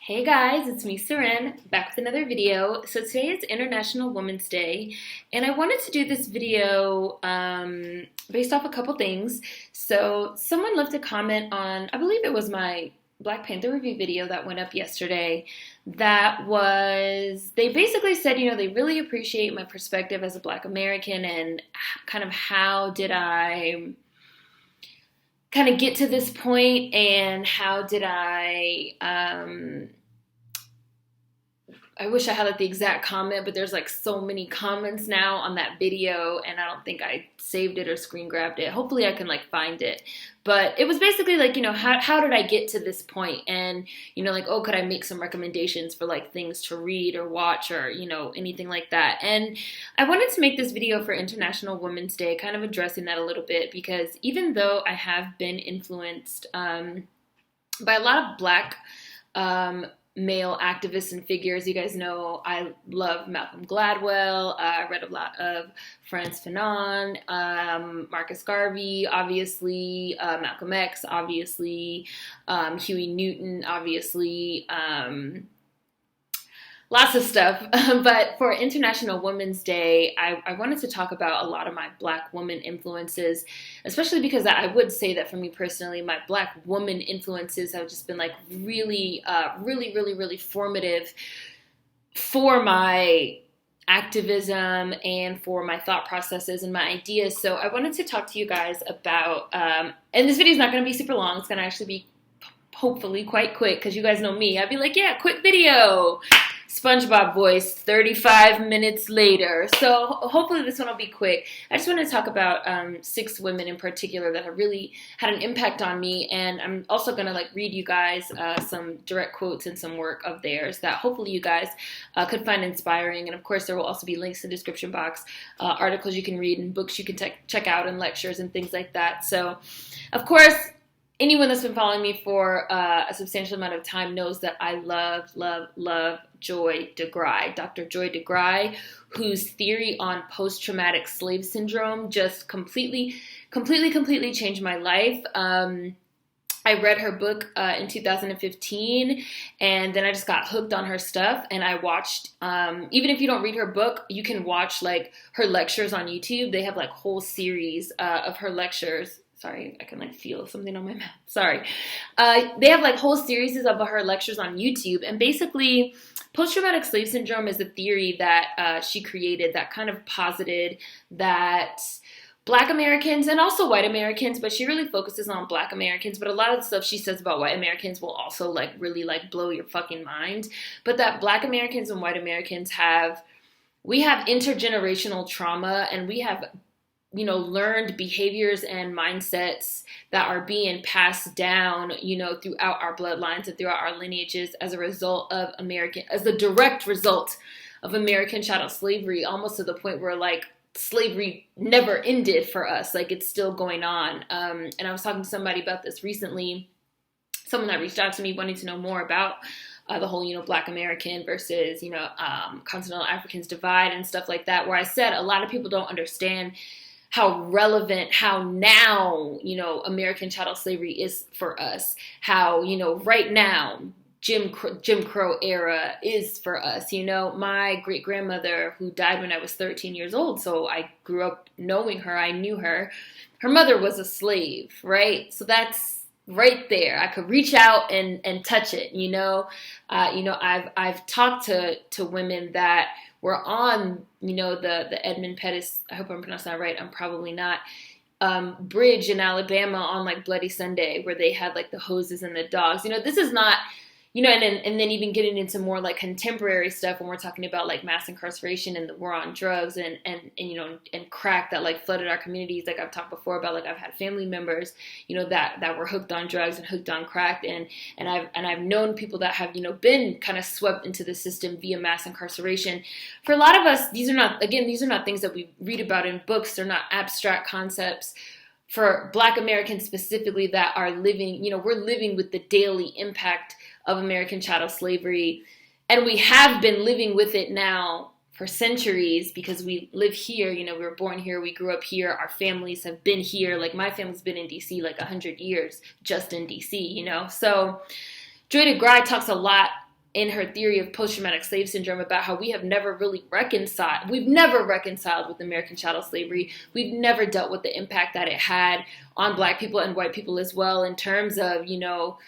Hey guys, it's me, Seren, back with another video. So today is International Women's Day, and I wanted to do this video based off a couple things. So someone left a comment on, I believe it was my Black Panther review video that went up yesterday. They basically said, they really appreciate my perspective as a Black American and kind of how did I kind of get to this point and how did I wish I had like the exact comment, but there's like so many comments now on that video and I don't think I saved it or screen grabbed it. Hopefully I can like find it. But it was basically like, how did I get to this point? And, oh, could I make some recommendations for like things to read or watch or, anything like that. And I wanted to make this video for International Women's Day, kind of addressing that a little bit because even though I have been influenced by a lot of Black male activists and figures. You guys know I love Malcolm Gladwell. I read a lot of Frantz Fanon, Marcus Garvey, obviously, Malcolm X, obviously, Huey Newton, obviously, lots of stuff. But for International Women's Day, I wanted to talk about a lot of my Black woman influences, especially because I would say that for me personally, my Black woman influences have just been like really, really formative for my activism and for my thought processes and my ideas. So I wanted to talk to you guys about, and this video is not going to be super long. It's going to actually be hopefully quite quick because you guys know me. I'd be like, yeah, quick video. SpongeBob voice, 35 minutes later. So hopefully this one will be quick. I just want to talk about 6 women in particular that have really had an impact on me. And I'm also going to like read you guys some direct quotes and some work of theirs that hopefully you guys could find inspiring. And of course, there will also be links in the description box, articles you can read and books you can check out and lectures and things like that. So of course, anyone that's been following me for a substantial amount of time knows that I love Joy DeGruy, Dr. Joy DeGruy, whose theory on post-traumatic slave syndrome just completely changed my life. I read her book in 2015, and then I just got hooked on her stuff, and I watched, even if you don't read her book, you can watch like her lectures on YouTube. They have like whole series of her lectures. Sorry, I can like feel something on my mouth. Sorry. They have like whole series of her lectures on YouTube. And basically, post-traumatic slave syndrome is a theory that she created that kind of posited that Black Americans and also white Americans, but she really focuses on Black Americans. But a lot of the stuff she says about white Americans will also like really like blow your fucking mind. But that Black Americans and white Americans we have intergenerational trauma and we have learned behaviors and mindsets that are being passed down, throughout our bloodlines and throughout our lineages as a direct result of American chattel slavery, almost to the point where like slavery never ended for us. Like it's still going on. And I was talking to somebody about this recently, someone that reached out to me wanting to know more about the whole, Black American versus, continental Africans divide and stuff like that, where I said a lot of people don't understand how relevant, how now, American chattel slavery is for us. How, right now, Jim Crow era is for us. My great grandmother who died when I was 13 years old. So I grew up knowing her. I knew her. Her mother was a slave, right? So that's right there. I could reach out and touch it. I've talked to women that were on, the Edmund Pettus, I hope I'm pronouncing that right, I'm probably not, bridge in Alabama on like Bloody Sunday where they had like the hoses and the dogs. This is not, and then even getting into more like contemporary stuff when we're talking about like mass incarceration and the war on drugs and crack that like flooded our communities. Like I've talked before about, like I've had family members, that were hooked on drugs and hooked on crack. And I've known people that have, been kind of swept into the system via mass incarceration. For a lot of us, these are not things that we read about in books. They're not abstract concepts. For Black Americans specifically that are living, we're living with the daily impact of American chattel slavery. And we have been living with it now for centuries because we live here. We were born here. We grew up here. Our families have been here. Like my family's been in DC like 100 years just in DC, So Joy DeGruy talks a lot in her theory of post-traumatic slave syndrome about how we have never really reconciled. We've never reconciled with American chattel slavery. We've never dealt with the impact that it had on Black people and white people as well in terms of, you know,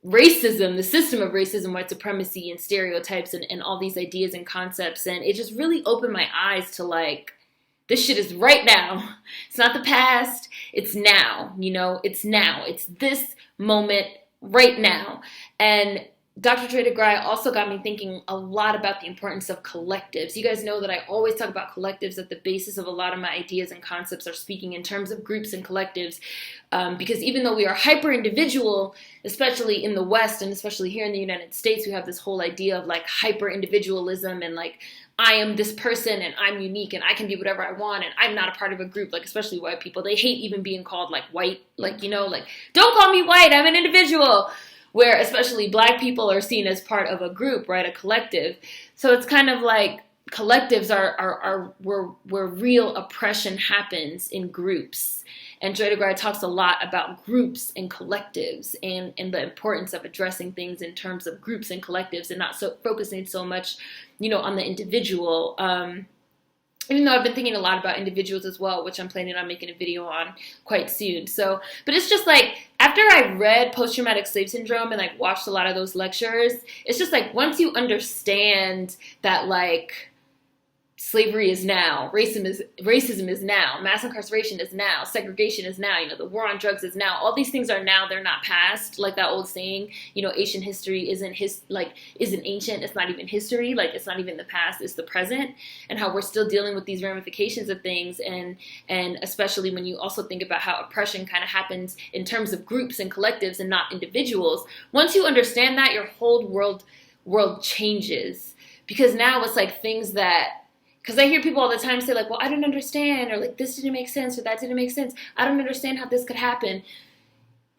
racism, the system of racism, white supremacy, and stereotypes, and all these ideas and concepts. And it just really opened my eyes to, like, this shit is right now. It's not the past. It's now, you know, it's now. It's this moment right now. And Dr. Joy DeGruy also got me thinking a lot about the importance of collectives. You guys know that I always talk about collectives at the basis of a lot of my ideas and concepts are speaking in terms of groups and collectives. Because even though we are hyper-individual, especially in the West and especially here in the United States, we have this whole idea of like hyper-individualism and like, I am this person and I'm unique and I can be whatever I want and I'm not a part of a group, like especially white people. They hate even being called like white, like, you know, like, don't call me white, I'm an individual. Where especially Black people are seen as part of a group, right, a collective. So it's kind of like collectives are where real oppression happens in groups. And Joy DeGruy talks a lot about groups and collectives and the importance of addressing things in terms of groups and collectives and not so focusing so much, you know, on the individual. Even though I've been thinking a lot about individuals as well, which I'm planning on making a video on quite soon. So, but it's just like, after I read Post-Traumatic Slave Syndrome and like watched a lot of those lectures, it's just like, once you understand that like, slavery is now, racism is now, mass incarceration is now, segregation is now, you know, the war on drugs is now, all these things are now, they're not past, like that old saying, you know, Asian history isn't ancient, it's not even history, like it's not even the past, it's the present, and how we're still dealing with these ramifications of things, and especially when you also think about how oppression kind of happens in terms of groups and collectives and not individuals. Once you understand that, your whole world changes, because now it's like things that, because I hear people all the time say like, well, I don't understand, or like this didn't make sense, or that didn't make sense. I don't understand how this could happen.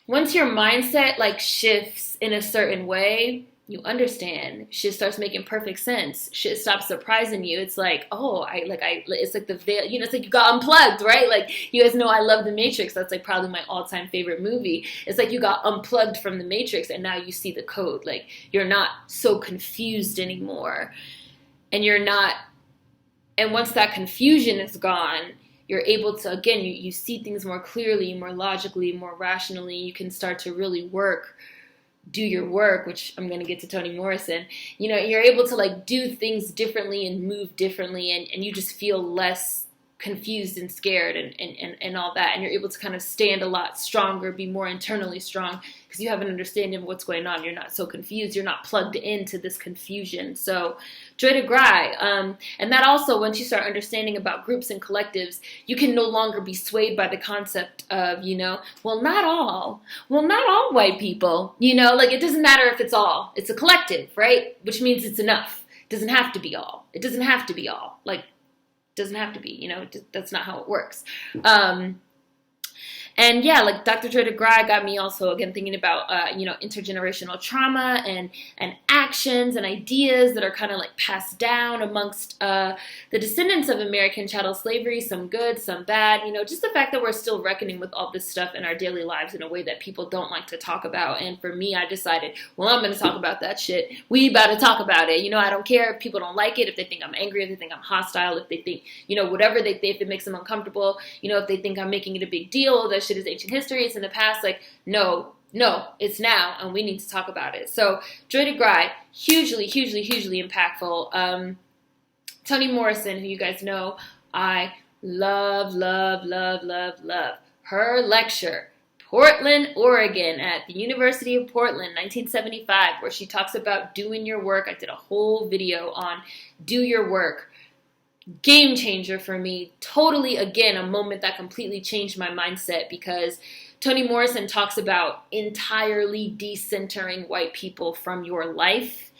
Once your mindset like shifts in a certain way, you understand. Shit starts making perfect sense. Shit stops surprising you. It's like, oh, it's like the veil, you know, it's like you got unplugged, right? Like, you guys know I love The Matrix. That's like probably my all-time favorite movie. It's like you got unplugged from The Matrix and now you see the code. Like, you're not so confused anymore. And once that confusion is gone, you're able to, again, you see things more clearly, more logically, more rationally. You can start to really do your work, which I'm going to get to Toni Morrison. You know, you're able to like do things differently and move differently, and you just feel less confused and scared and all that. And you're able to kind of stand a lot stronger, be more internally strong, because you have an understanding of what's going on. You're not so confused. You're not plugged into this confusion. So Joy DeGruy, and that also, once you start understanding about groups and collectives, you can no longer be swayed by the concept of, you know, well, not all white people, you know, like it doesn't matter if it's all, it's a collective, right? Which means it's enough. It doesn't have to be all. It doesn't have to be all. Like, doesn't have to be, you know, that's not how it works. And yeah, like Dr. Joy DeGruy got me also, again, thinking about, you know, intergenerational trauma and actions and ideas that are kind of like passed down amongst the descendants of American chattel slavery, some good, some bad, you know, just the fact that we're still reckoning with all this stuff in our daily lives in a way that people don't like to talk about. And for me, I decided, well, I'm going to talk about that shit. We about to talk about it. You know, I don't care if people don't like it, if they think I'm angry, if they think I'm hostile, if they think, you know, whatever they think, if it makes them uncomfortable, you know, if they think I'm making it a big deal, that shit is ancient history, it's in the past. Like, no, it's now, and we need to talk about it. So Joy DeGruy, hugely impactful. Toni Morrison, who you guys know I love. Her lecture, Portland, Oregon, at the University of Portland, 1975, where she talks about doing your work. I did a whole video on do your work. Game changer for me. Totally, again, a moment that completely changed my mindset, because Toni Morrison talks about entirely decentering white people from your life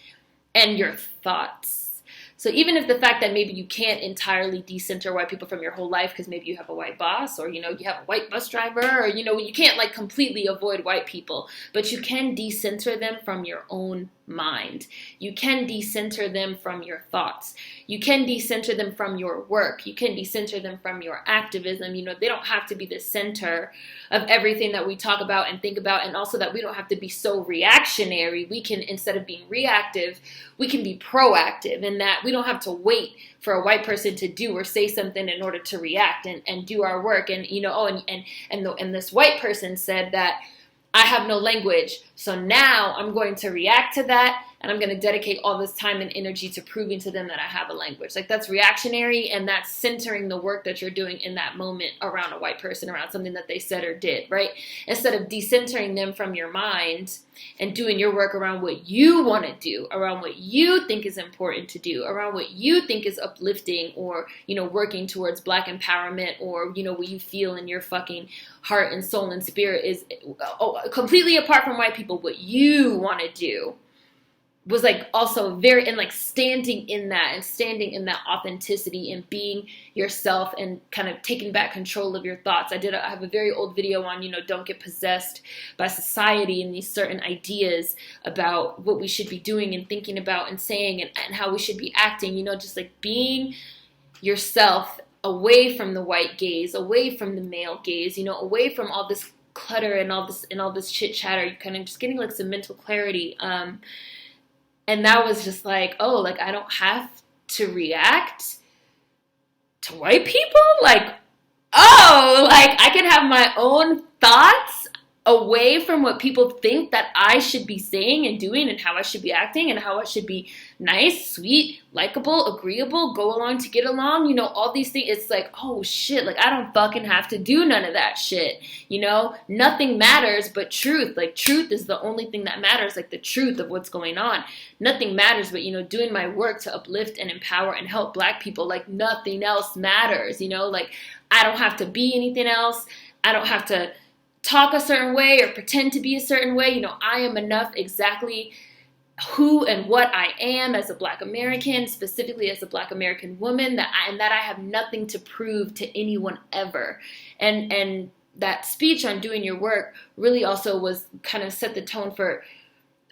and your thoughts. So even if the fact that maybe you can't entirely decenter white people from your whole life because maybe you have a white boss, or, you know, you have a white bus driver, or, you know, you can't like completely avoid white people, but you can decenter them from your own mind. You can decenter them from your thoughts. You can decenter them from your work. You can decenter them from your activism. They don't have to be the center of everything that we talk about and think about, and also that we don't have to be so reactionary. We can, instead of being reactive, we can be proactive, in that we don't have to wait for a white person to do or say something in order to react and do our work. And and this white person said that I have no language, so now I'm going to react to that, and I'm going to dedicate all this time and energy to proving to them that I have a language. Like, that's reactionary, and that's centering the work that you're doing in that moment around a white person, around something that they said or did, right? Instead of decentering them from your mind and doing your work around what you want to do, around what you think is important to do, around what you think is uplifting, or, working towards Black empowerment, or, what you feel in your fucking heart and soul and spirit is completely apart from white people. What you want to do was like also very, and like standing in that, and standing in that authenticity, and being yourself, and kind of taking back control of your thoughts. I have a very old video on, don't get possessed by society and these certain ideas about what we should be doing and thinking about and saying, and how we should be acting, just like being yourself, away from the white gaze, away from the male gaze, away from all this clutter and all this chit chatter. You're kind of just getting like some mental clarity. And that was just like, oh, like, I don't have to react to white people. Like, oh, like, I can have my own thoughts away from what people think that I should be saying and doing, and how I should be acting, and how I should be nice, sweet, likable, agreeable, go along to get along, all these things. It's like, oh shit, like, I don't fucking have to do none of that shit, nothing matters but truth. Like, truth is the only thing that matters, like the truth of what's going on. Nothing matters but, doing my work to uplift and empower and help Black people. Like, nothing else matters, like, I don't have to be anything else. I don't have to talk a certain way or pretend to be a certain way. I am enough exactly who and what I am as a Black American, specifically as a Black American woman, that I have nothing to prove to anyone ever. And that speech on doing your work really also was kind of set the tone for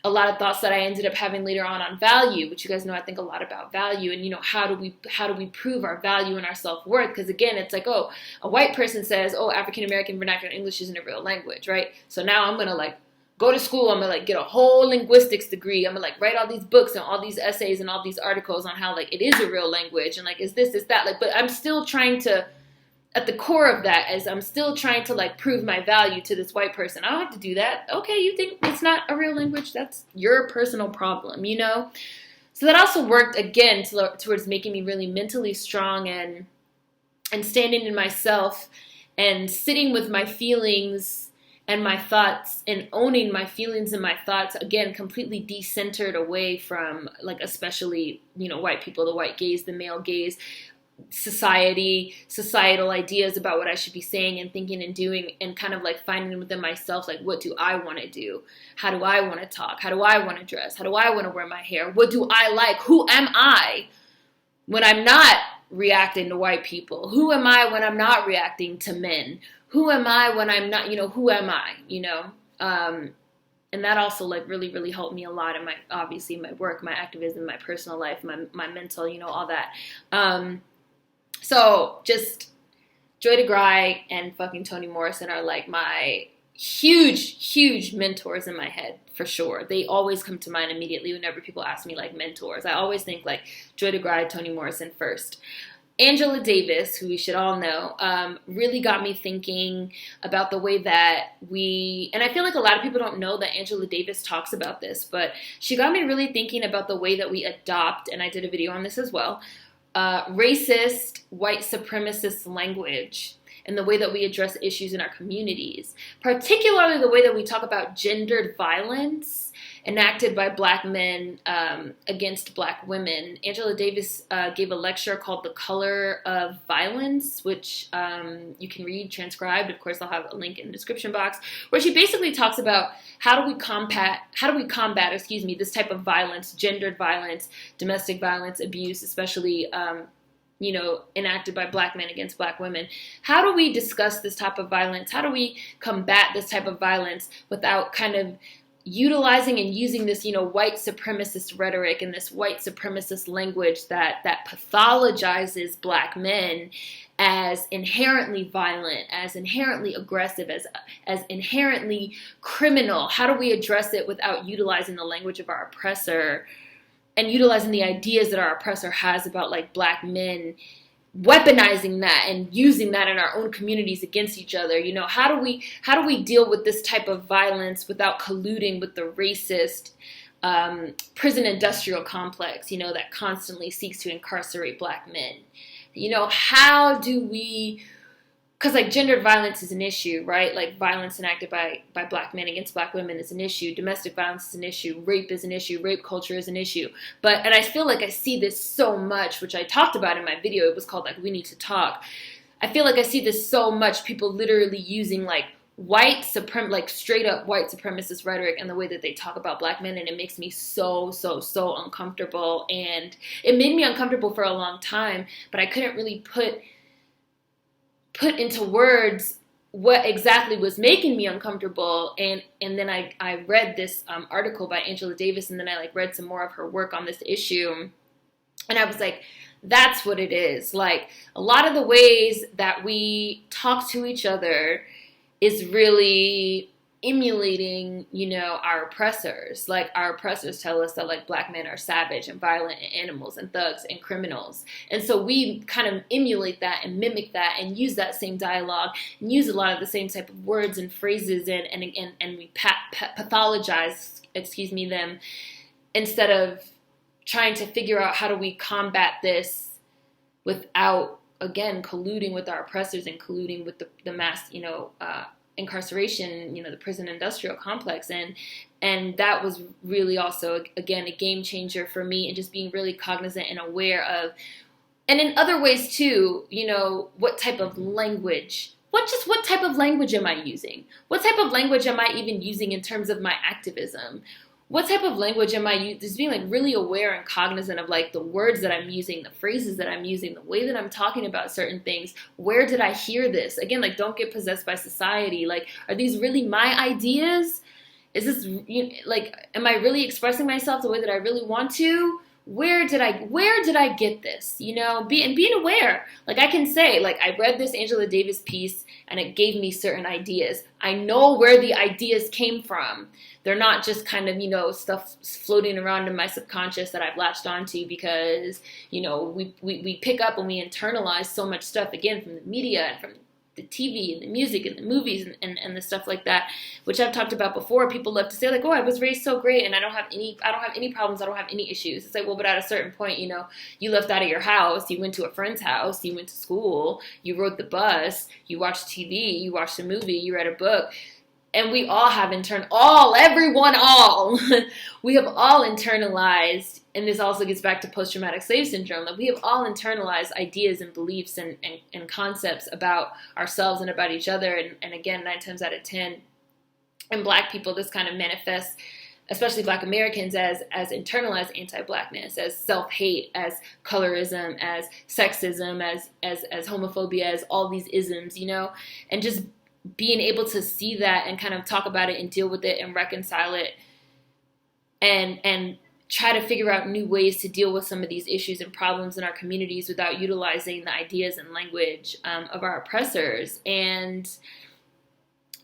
a lot of thoughts that I ended up having later on value, which you guys know I think a lot about value, and how do we prove our value and our self-worth? Because again, it's like, oh, a white person says, oh, African American vernacular English isn't a real language, right? So now I'm gonna like go to school, I'm gonna like get a whole linguistics degree, I'm gonna like write all these books and all these essays and all these articles on how like it is a real language, and like is that, like, but I'm still trying to, at the core of that, is I'm still trying to like prove my value to this white person. I don't have to do that. Okay, you think it's not a real language? That's your personal problem, So that also worked again towards making me really mentally strong and standing in myself and sitting with my feelings and my thoughts and owning my feelings and my thoughts, again, completely decentered away from like, especially, white people, the white gaze, the male gaze, societal ideas about what I should be saying and thinking and doing, and kind of like finding within myself, like, what do I want to do? How do I want to talk? How do I want to dress? How do I want to wear my hair? What do I like? Who am I when I'm not reacting to white people? Who am I when I'm not reacting to men? Who am I when I'm not, who am I, and that also like really, really helped me a lot in obviously my work, my activism, my personal life, my mental, all that. So just Joy DeGruy and fucking Toni Morrison are like my huge mentors in my head, for sure. They always come to mind immediately whenever people ask me like mentors. I always think like Joy DeGruy, Toni Morrison first. Angela Davis, who we should all know, really got me thinking about the way that and I feel like a lot of people don't know that Angela Davis talks about this, but she got me really thinking about the way that we adopt, and I did a video on this as well, racist, white supremacist language, and the way that we address issues in our communities, particularly the way that we talk about gendered violence enacted by Black men against Black women. Angela Davis gave a lecture called The Color of Violence, which you can read transcribed. Of course, I'll have a link in the description box, where she basically talks about how do we combat, this type of violence, gendered violence, domestic violence, abuse, especially enacted by Black men against Black women. How do we discuss this type of violence? How do we combat this type of violence without kind of utilizing and using this, white supremacist rhetoric and this white supremacist language that pathologizes Black men as inherently violent, as inherently aggressive, as inherently criminal. How do we address it without utilizing the language of our oppressor and utilizing the ideas that our oppressor has about like Black men, weaponizing that and using that in our own communities against each other? How do we deal with this type of violence without colluding with the racist prison industrial complex, that constantly seeks to incarcerate Black men? How do we, because like gendered violence is an issue, right? Like violence enacted by Black men against Black women is an issue. Domestic violence is an issue. Rape is an issue. Rape culture is an issue. And I feel like I see this so much, which I talked about in my video. It was called like We Need to Talk. I feel like I see this so much, people literally using like straight up white supremacist rhetoric and the way that they talk about Black men, and it makes me so uncomfortable. And it made me uncomfortable for a long time, but I couldn't really put into words what exactly was making me uncomfortable. And then I read this article by Angela Davis, and then I like read some more of her work on this issue, and I was like, that's what it is. Like a lot of the ways that we talk to each other is really emulating, our oppressors. Like our oppressors tell us that like Black men are savage and violent and animals and thugs and criminals. And so we kind of emulate that and mimic that and use that same dialogue and use a lot of the same type of words and phrases and we pathologize, them, instead of trying to figure out how do we combat this without, again, colluding with our oppressors and colluding with the mass, incarceration, the prison industrial complex. And that was really also, again, a game changer for me, and just being really cognizant and aware of, and in other ways too, what type of language, what type of language am I using? What type of language am I even using in terms of my activism? What type of language am I using? Just being like really aware and cognizant of like the words that I'm using, the phrases that I'm using, the way that I'm talking about certain things. Where did I hear this? Again, like don't get possessed by society. Like, are these really my ideas? Is this am I really expressing myself the way that I really want to? Where did I get this? Being aware. Like I can say, like I read this Angela Davis piece and it gave me certain ideas. I know where the ideas came from. They're not just kind of, stuff floating around in my subconscious that I've latched onto because, we pick up and we internalize so much stuff, again, from the media and from the TV and the music and the movies and the stuff like that, which I've talked about before. People love to say like, oh, I was raised so great and I don't have any problems. I don't have any issues. It's like, well, but at a certain point, you left out of your house, you went to a friend's house, you went to school, you rode the bus, you watched TV, you watched a movie, you read a book. And we all have we have all internalized, and this also gets back to post-traumatic slave syndrome, that we have all internalized ideas and beliefs and concepts about ourselves and about each other. And again, 9 times out of 10, in Black people, this kind of manifests, especially Black Americans, as internalized anti-Blackness, as self-hate, as colorism, as sexism, as homophobia, as all these isms, and just being able to see that and kind of talk about it and deal with it and reconcile it and try to figure out new ways to deal with some of these issues and problems in our communities without utilizing the ideas and language of our oppressors. And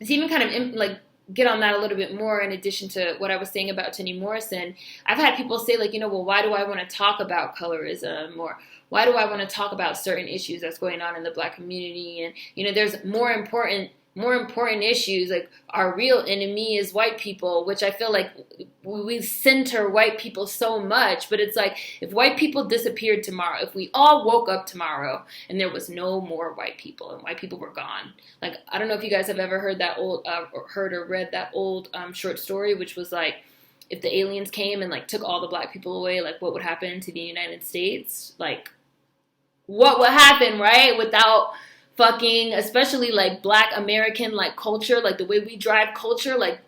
to even kind of get on that a little bit more, in addition to what I was saying about Toni Morrison, I've had people say like, well, why do I want to talk about colorism, or why do I want to talk about certain issues that's going on in the Black community? And, there's more important issues, like our real enemy is white people, which I feel like we center white people so much, but it's like, if white people disappeared tomorrow, if we all woke up tomorrow and there was no more white people and white people were gone, like, I don't know if you guys have ever heard that old, or read that old short story, which was like, if the aliens came and like took all the Black people away, like what would happen to the United States? Like, what would happen, right? Without fucking, especially like Black American like culture, like the way we drive culture, like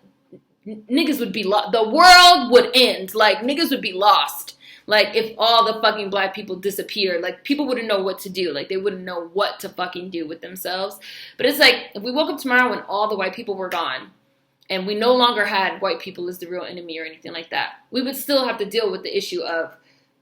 niggas would be lost. The world would end. Like niggas would be lost. Like if all the fucking Black people disappeared, like people wouldn't know what to do. Like they wouldn't know what to fucking do with themselves. But it's like, if we woke up tomorrow and all the white people were gone, and we no longer had white people as the real enemy or anything like that, we would still have to deal with the issue of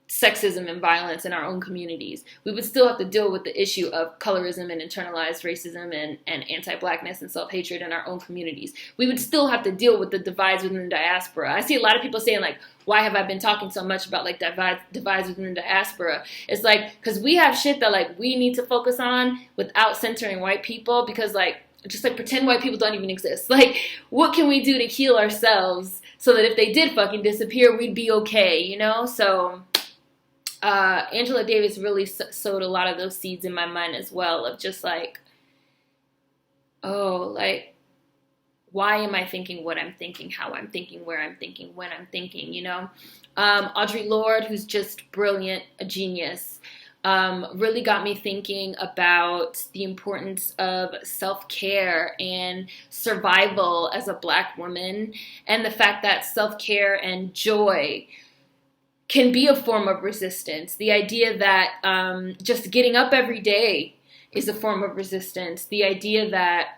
sexism and violence in our own communities. We would still have to deal with the issue of colorism and internalized racism and anti-blackness and self-hatred in our own communities. We would still have to deal with the divides within the diaspora. I see a lot of people saying, like, why have I been talking so much about, like, divides within the diaspora? It's like, because we have shit that, like, we need to focus on without centering white people, because, like, just, like, pretend white people don't even exist. Like, what can we do to heal ourselves so that if they did fucking disappear, we'd be okay, you know? So Angela Davis really sowed a lot of those seeds in my mind as well, of just like, oh, like, why am I thinking what I'm thinking, how I'm thinking, where I'm thinking, when I'm thinking, you know? Audre Lorde, who's just brilliant, a genius, really got me thinking about the importance of self-care and survival as a Black woman, and the fact that self-care and joy can be a form of resistance. The idea that just getting up every day is a form of resistance. The idea that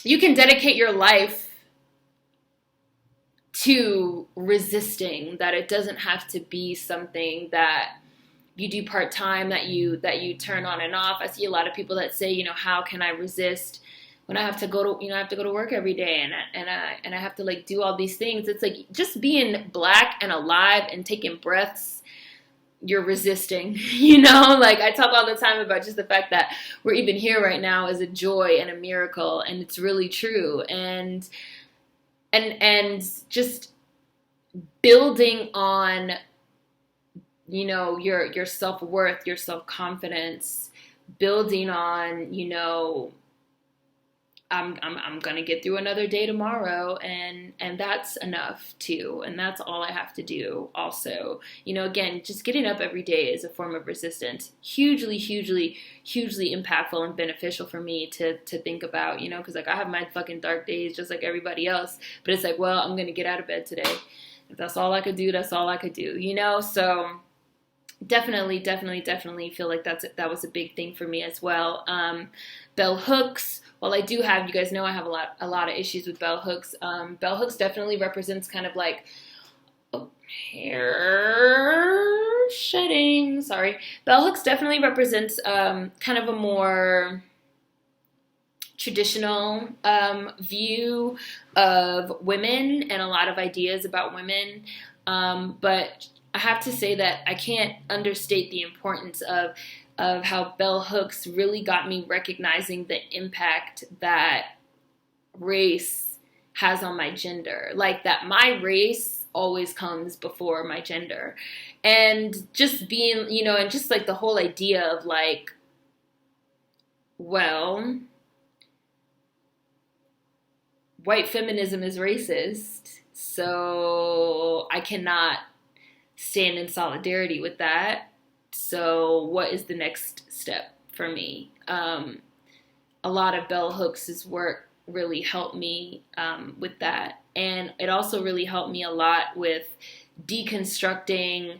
you can dedicate your life to resisting, that it doesn't have to be something that you do part-time, that you turn on and off. I see a lot of people that say, you know, how can I resist when I have to go to, I have to go to work every day and I have to, like, do all these things. It's like, just being Black and alive and taking breaths, you're resisting, you know? Like, I talk all the time about just the fact that we're even here right now is a joy and a miracle, and it's really true. And just building on, you know, your self-worth, your self-confidence, building on, you know, I'm gonna get through another day tomorrow, and that's enough too, and that's all I have to do. Also, you know, again, just getting up every day is a form of resistance, hugely impactful and beneficial for me to think about, you know, because, like, I have my fucking dark days just like everybody else, but it's like, well, I'm gonna get out of bed today. If that's all I could do, that's all I could do, you know. So definitely feel like that was a big thing for me as well. Bell hooks. Well, I do have, you guys know I have a lot of issues with bell hooks. Bell hooks definitely represents kind of like hair shedding. Sorry. Bell hooks definitely represents kind of a more traditional view of women and a lot of ideas about women. But I have to say that I can't understate the importance of how bell hooks really got me recognizing the impact that race has on my gender. Like, that my race always comes before my gender. And just being, you know, and just like the whole idea of, like, well, white feminism is racist, so I cannot stand in solidarity with that. So what is the next step for me? A lot of bell hooks' work really helped me with that. And it also really helped me a lot with deconstructing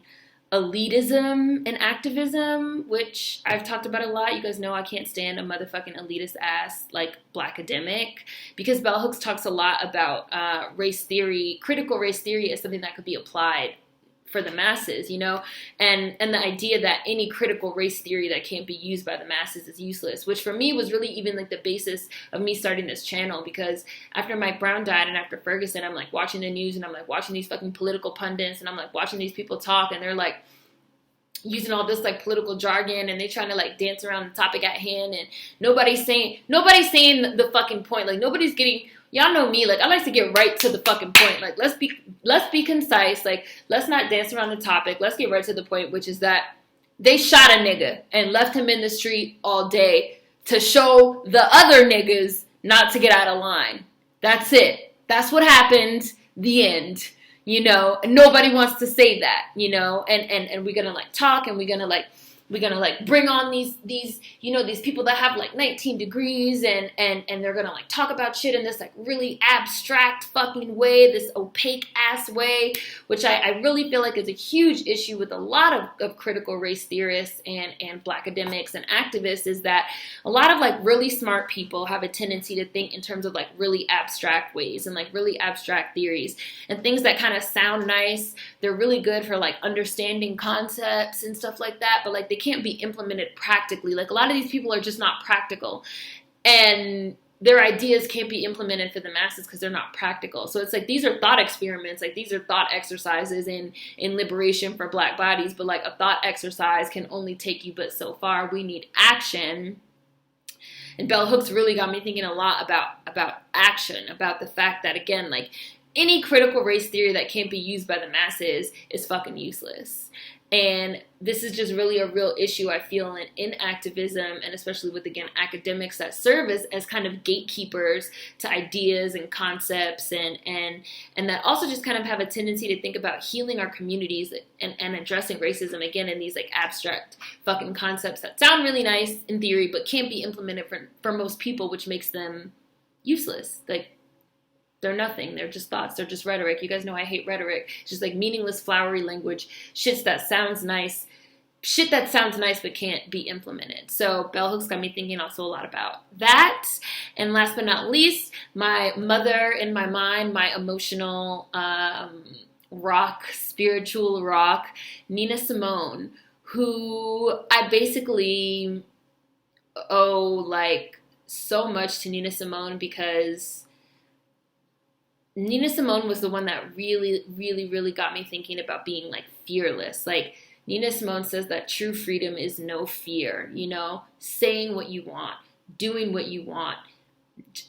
elitism and activism, which I've talked about a lot. You guys know I can't stand a motherfucking elitist ass, like, Black academic, because bell hooks talks a lot about race theory, critical race theory as something that could be applied for the masses, you know, and the idea that any critical race theory that can't be used by the masses is useless, which for me was really even, like, the basis of me starting this channel, because after Mike Brown died and after Ferguson, I'm, like, watching the news and I'm, like, watching these fucking political pundits and I'm, like, watching these people talk and they're, like, using all this, like, political jargon and they trying to, like, dance around the topic at hand, and nobody's saying the fucking point. Like, nobody's getting, y'all know me, like, I like to get right to the fucking point. Like, let's be concise. Like, let's not dance around the topic. Let's get right to the point, which is that they shot a nigga and left him in the street all day to show the other niggas not to get out of line. That's it. That's what happened. The end. You know, and nobody wants to say that, you know, and we're gonna, like, talk and we're gonna, like, we're gonna like bring on these these people that have like 19 degrees and they're gonna like talk about shit in this like really abstract fucking way, this opaque ass way, which I really feel like is a huge issue with a lot of critical race theorists and black academics and activists, is that a lot of like really smart people have a tendency to think in terms of like really abstract ways and like really abstract theories and things that kind of sound nice. They're really good for like understanding concepts and stuff like that, but like they can't be implemented practically. Like a lot of these people are just not practical, and their ideas can't be implemented for the masses because they're not practical. So it's like these are thought experiments, like these are thought exercises in liberation for black bodies, but like a thought exercise can only take you but so far. We need action. And bell hooks really got me thinking a lot about action, about the fact that, again, like any critical race theory that can't be used by the masses is fucking useless. And this is just really a real issue, I feel, in activism, and especially with, again, academics that serve as kind of gatekeepers to ideas and concepts, and that also just kind of have a tendency to think about healing our communities and addressing racism, again, in these like abstract fucking concepts that sound really nice in theory but can't be implemented for most people, which makes them useless. Like, they're nothing. They're just thoughts. They're just rhetoric. You guys know I hate rhetoric. It's just like meaningless, flowery language. Shit that sounds nice but can't be implemented. So bell hooks got me thinking also a lot about that. And last but not least, my mother in my mind, my emotional spiritual rock, Nina Simone, who I basically owe like so much to Nina Simone, because Nina Simone was the one that really, really, really got me thinking about being like fearless. Like Nina Simone says that true freedom is no fear, saying what you want, doing what you want,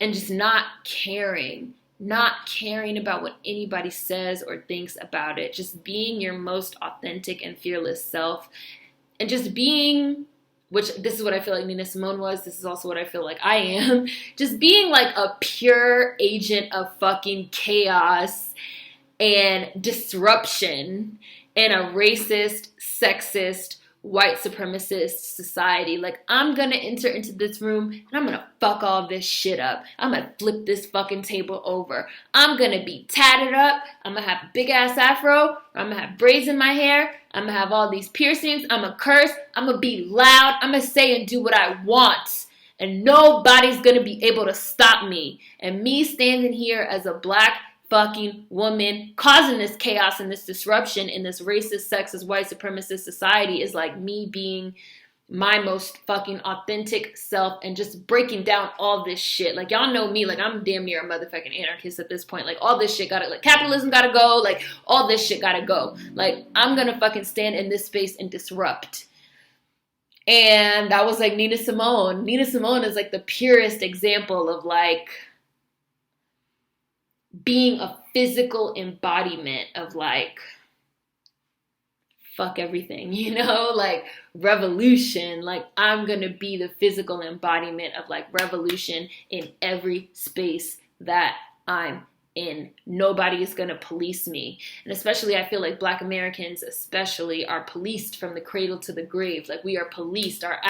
and just not caring about what anybody says or thinks about it. Just being your most authentic and fearless self, and just being, which this is what I feel like Nina Simone was. This is also what I feel like I am. Just being like a pure agent of fucking chaos and disruption in a racist, sexist, white supremacist society. Like, I'm gonna enter into this room and I'm gonna fuck all this shit up. I'm gonna flip this fucking table over. I'm gonna be tatted up. I'm gonna have a big ass afro. I'm gonna have braids in my hair. I'm gonna have all these piercings. I'm gonna curse. I'm gonna be loud. I'm gonna say and do what I want. And nobody's gonna be able to stop me. And me standing here as a black fucking woman causing this chaos and this disruption in this racist, sexist, white supremacist society is like me being my most fucking authentic self and just breaking down all this shit. Like, y'all know me, like I'm damn near a motherfucking anarchist at this point. Like, all this shit gotta, like, capitalism gotta go, like all this shit gotta go. Like, I'm gonna fucking stand in this space and disrupt. And that was like Nina Simone. Nina Simone is like the purest example of like being a physical embodiment of like, fuck everything, like revolution. Like, I'm gonna be the physical embodiment of like revolution in every space that I'm in. Nobody is gonna police me. And especially, I feel like Black Americans especially are policed from the cradle to the grave. Like, we are policed. Our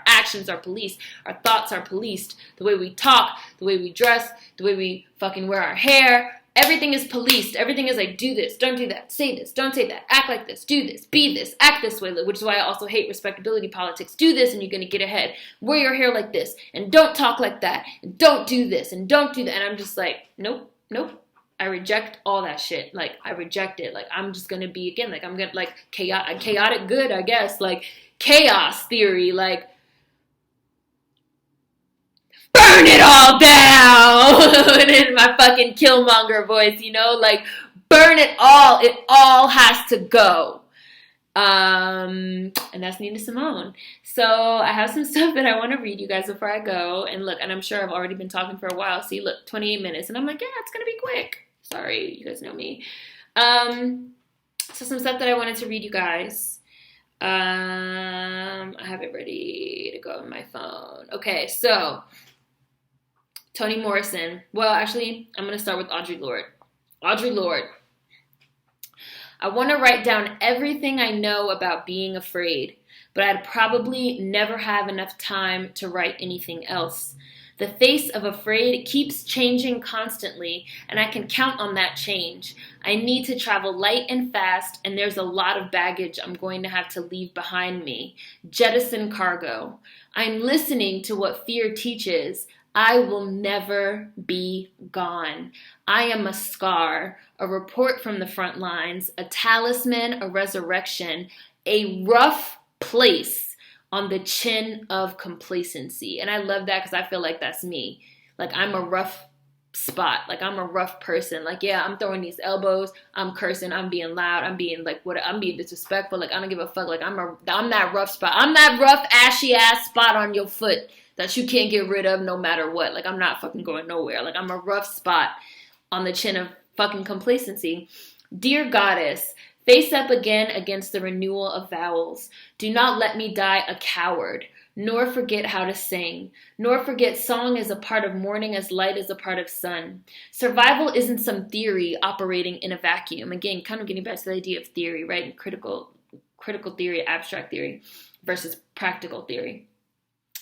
actions are policed. Our thoughts are policed. The way we talk, the way we dress, the way we fucking wear our hair, everything is policed. Everything is like, do this, don't do that, say this, don't say that, act like this, do this, be this, act this way, which is why I also hate respectability politics. Do this and you're going to get ahead. Wear your hair like this and don't talk like that and don't do this and don't do that. And I'm just like, nope. I reject all that shit. Like, I reject it. Like, I'm just going to be, again, like, I'm going to, like, chaotic good, I guess. Like, chaos theory, like, burn it all down in my fucking Killmonger voice, like, burn it all has to go. And that's Nina Simone. So I have some stuff that I want to read you guys before I go. And look, and I'm sure I've already been talking for a while. See, look, 28 minutes. And I'm like, yeah, it's going to be quick. Sorry, you guys know me. So some stuff that I wanted to read you guys. I have it ready to go on my phone. Okay, so Toni Morrison. Well, actually, I'm going to start with Audre Lorde. Audre Lorde. I want to write down everything I know about being afraid, but I'd probably never have enough time to write anything else. The face of afraid keeps changing constantly, and I can count on that change. I need to travel light and fast, and there's a lot of baggage I'm going to have to leave behind me. Jettison cargo. I'm listening to what fear teaches. I will never be gone. I am a scar, a report from the front lines, a talisman, a resurrection, a rough place on the chin of complacency. And I love that because I feel like that's me. Like, I'm a rough spot. Like, I'm a rough person. Like, yeah, I'm throwing these elbows. I'm cursing. I'm being loud. I'm being like, what? I'm being disrespectful. Like, I don't give a fuck. Like, I'm that rough spot. I'm that rough, ashy ass spot on your foot that you can't get rid of no matter what. Like, I'm not fucking going nowhere. Like, I'm a rough spot on the chin of fucking complacency. Dear Goddess, face up again against the renewal of vowels. Do not let me die a coward, nor forget how to sing, nor forget song is a part of morning as light is a part of sun. Survival isn't some theory operating in a vacuum. Again, kind of getting back to the idea of theory, right? And critical theory, abstract theory versus practical theory.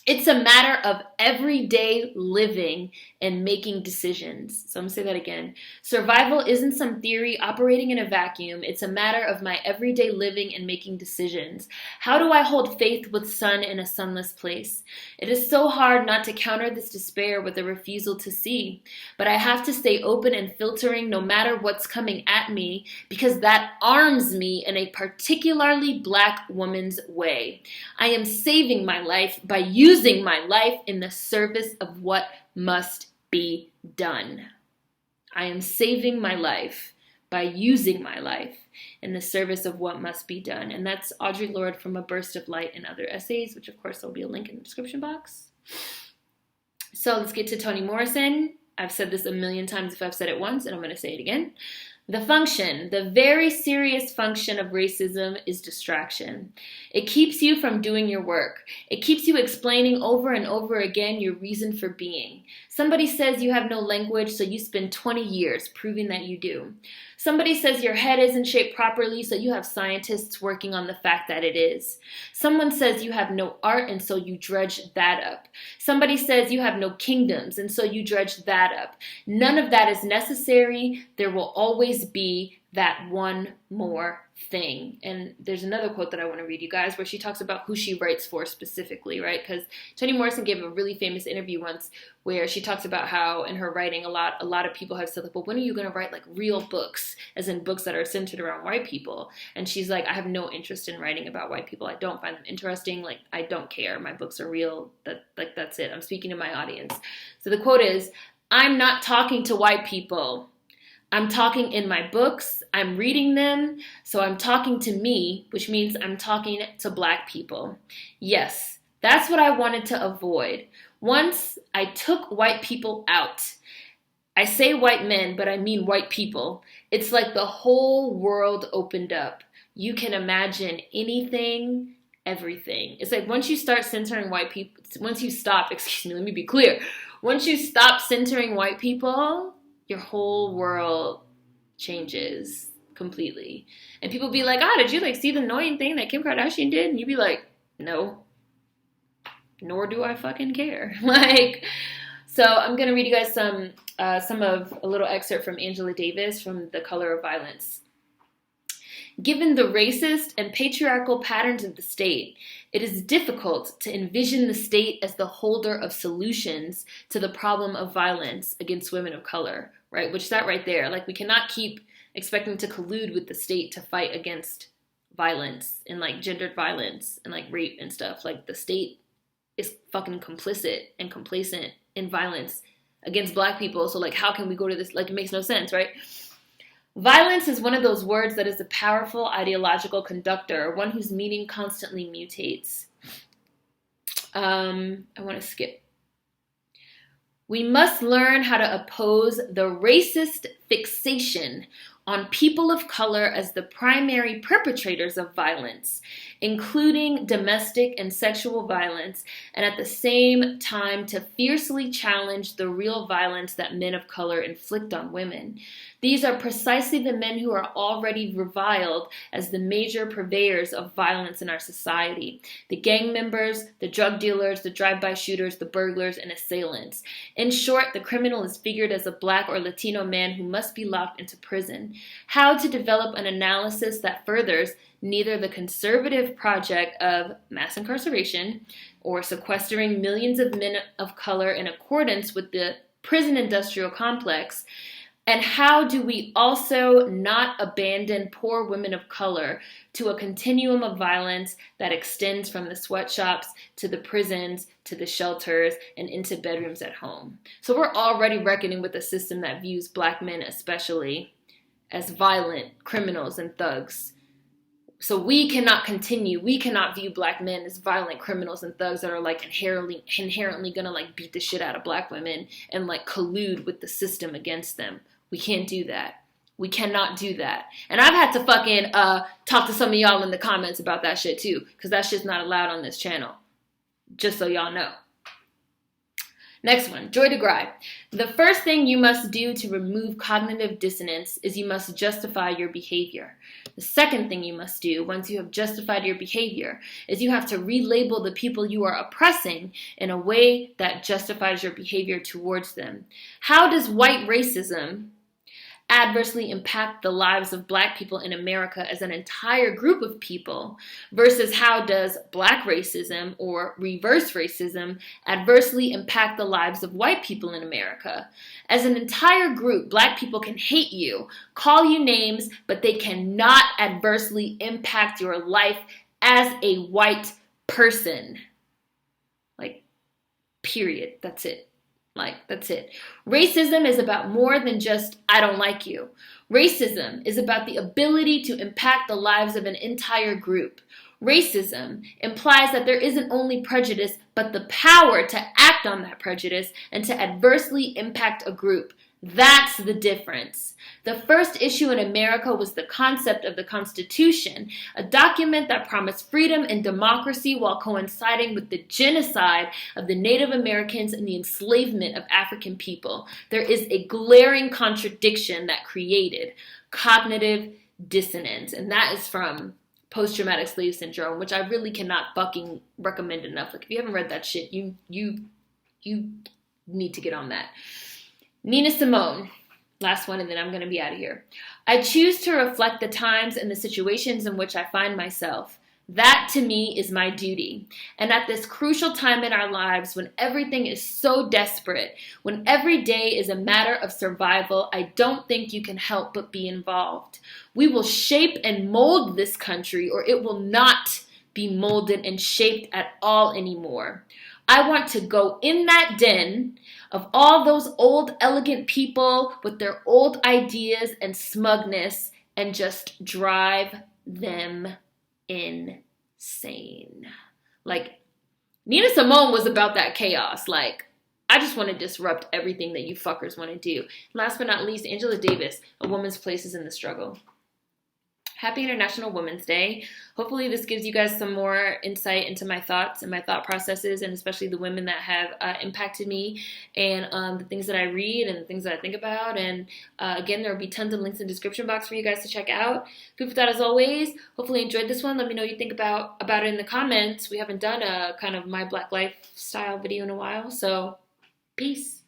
It's a matter of everyday living and making decisions. So I'm going to say that again. Survival isn't some theory operating in a vacuum. It's a matter of my everyday living and making decisions. How do I hold faith with sun in a sunless place? It is so hard not to counter this despair with a refusal to see. But I have to stay open and filtering no matter what's coming at me, because that arms me in a particularly Black woman's way. I am saving my life by using my life in the service of what must be done. I am saving my life by using my life in the service of what must be done. And that's Audre Lorde from A Burst of Light and Other Essays, which of course there'll be a link in the description box. So let's get to Toni Morrison. I've said this a million times if I've said it once, and I'm going to say it again. The function, the very serious function of racism is distraction. It keeps you from doing your work. It keeps you explaining over and over again your reason for being. Somebody says you have no language, so you spend 20 years proving that you do. Somebody says your head isn't shaped properly, so you have scientists working on the fact that it is. Someone says you have no art, and so you dredge that up. Somebody says you have no kingdoms, and so you dredge that up. None of that is necessary. There will always be that one more thing. And there's another quote that I want to read you guys where she talks about who she writes for specifically, right? Because Toni Morrison gave a really famous interview once where she talks about how in her writing a lot of people have said, like, well, when are you going to write like real books, as in books that are centered around white people? And she's like, I have no interest in writing about white people. I don't find them interesting. Like, I don't care. My books are real. That's it. I'm speaking to my audience. So the quote is, I'm not talking to white people. I'm talking in my books, I'm reading them, so I'm talking to me, which means I'm talking to Black people. Yes, that's what I wanted to avoid. Once I took white people out. I say white men, but I mean white people. It's like the whole world opened up. You can imagine anything, everything. It's like once you start centering white people, once you stop centering white people, your whole world changes completely. And people be like, did you like see the annoying thing that Kim Kardashian did? And you'd be like, no, nor do I fucking care. So I'm going to read you guys some of a little excerpt from Angela Davis from The Color of Violence. Given the racist and patriarchal patterns of the state, it is difficult to envision the state as the holder of solutions to the problem of violence against women of color, right? Which is that right there. Like, we cannot keep expecting to collude with the state to fight against violence and like gendered violence and like rape and stuff. Like, the state is fucking complicit and complacent in violence against Black people. So like, how can we go to this? Like, it makes no sense, right? Violence is one of those words that is a powerful ideological conductor, one whose meaning constantly mutates. I want to skip. We must learn how to oppose the racist fixation on people of color as the primary perpetrators of violence, including domestic and sexual violence, and at the same time to fiercely challenge the real violence that men of color inflict on women. These are precisely the men who are already reviled as the major purveyors of violence in our society. The gang members, the drug dealers, the drive-by shooters, the burglars, and assailants. In short, the criminal is figured as a Black or Latino man who must be locked into prison. How to develop an analysis that furthers neither the conservative project of mass incarceration or sequestering millions of men of color in accordance with the prison industrial complex, and how do we also not abandon poor women of color to a continuum of violence that extends from the sweatshops to the prisons to the shelters and into bedrooms at home? So we're already reckoning with a system that views Black men especially as violent criminals and thugs. So we cannot continue. We cannot view Black men as violent criminals and thugs that are like inherently gonna like beat the shit out of Black women and like collude with the system against them. We can't do that. We cannot do that. And I've had to fucking talk to some of y'all in the comments about that shit too, because that shit's not allowed on this channel. Just so y'all know. Next one, Joy DeGruy. The first thing you must do to remove cognitive dissonance is you must justify your behavior. The second thing you must do once you have justified your behavior is you have to relabel the people you are oppressing in a way that justifies your behavior towards them. How does white racism adversely impact the lives of Black people in America as an entire group of people versus how does Black racism or reverse racism adversely impact the lives of white people in America? As an entire group, Black people can hate you, call you names, but they cannot adversely impact your life as a white person. Like, period. That's it. That's it. Racism is about more than just, I don't like you. Racism is about the ability to impact the lives of an entire group. Racism implies that there isn't only prejudice, but the power to act on that prejudice and to adversely impact a group. That's the difference. The first issue in America was the concept of the Constitution, a document that promised freedom and democracy while coinciding with the genocide of the Native Americans and the enslavement of African people. There is a glaring contradiction that created cognitive dissonance, and that is from Post-Traumatic Slave Syndrome, which I really cannot fucking recommend enough. Like, if you haven't read that shit, you need to get on that. Nina Simone, last one, and then I'm going to be out of here. I choose to reflect the times and the situations in which I find myself. That, to me, is my duty. And at this crucial time in our lives, when everything is so desperate, when every day is a matter of survival, I don't think you can help but be involved. We will shape and mold this country, or it will not be molded and shaped at all anymore. I want to go in that den of all those old, elegant people with their old ideas and smugness and just drive them insane. Like, Nina Simone was about that chaos. Like, I just want to disrupt everything that you fuckers want to do. Last but not least, Angela Davis, A Woman's Place is in the Struggle. Happy International Women's Day. Hopefully this gives you guys some more insight into my thoughts and my thought processes, and especially the women that have impacted me, and the things that I read and the things that I think about. And again, there will be tons of links in the description box for you guys to check out. Food for thought as always. Hopefully you enjoyed this one. Let me know what you think about it in the comments. We haven't done a kind of my Black lifestyle video in a while, so peace.